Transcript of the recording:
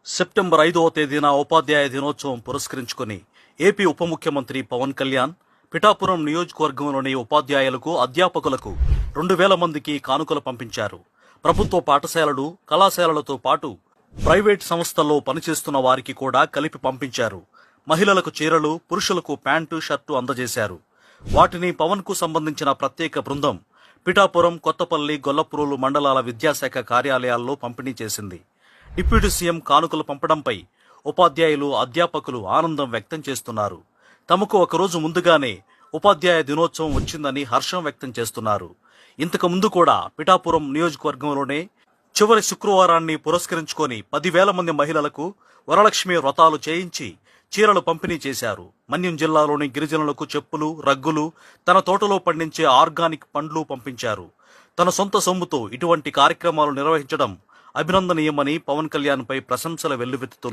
September 5వ తేదీన ఉపాధ్యాయ దినోత్సవం పురస్కరించుకుని ఏపీ ఉప ముఖ్యమంత్రి పవన్ కళ్యాణ్ పిఠాపురం నియోజకవర్గంలోని ఉపాధ్యాయులకు అధ్యాపకులకు 2,000 మందికి కానుకలు పంపించారు. ప్రభుత్వ పాఠశాలలు కళాశాలలతో పాటు ప్రైవేట్ సంస్థల్లో పనిచేస్తున్న వారికి కూడా కలిపి పంపించారు. మహిళలకు చీరలు, పురుషులకు ప్యాంటు, షర్టు అందజేశారు. వాటిని పవన్ కు సంబంధించిన ప్రత్యేక బృందం పిఠాపురం, కొత్తపల్లి, గొల్లప్రోలు మండలాల విద్యాశాఖ కార్యాలయాల్లో పంపిణీ చేసింది. డిప్యూటీ సీఎం కానుకలు పంపడంపై ఉపాధ్యాయులు, అధ్యాపకులు ఆనందం వ్యక్తం చేస్తున్నారు. తమకు ఒకరోజు ముందుగానే ఉపాధ్యాయ దినోత్సవం వచ్చిందని హర్షం వ్యక్తం చేస్తున్నారు. ఇంతకు ముందు కూడా పిఠాపురం నియోజకవర్గంలోనే చివరి శుక్రవారాన్ని పురస్కరించుకొని 10,000 మంది మహిళలకు వరలక్ష్మి వ్రతాలు చేయించి చీరలు పంపిణీ చేశారు. మన్యం జిల్లాలోని గిరిజనులకు చెప్పులు, రగ్గులు, తన తోటలో పండించే ఆర్గానిక్ పండ్లు పంపించారు. తన సొంత సొమ్ముతో ఇటువంటి కార్యక్రమాలు నిర్వహించడం అభినందనీయమని పవన్ కళ్యాణ్ పై ప్రశంసలు వెల్లువెత్తుతున్నాయి.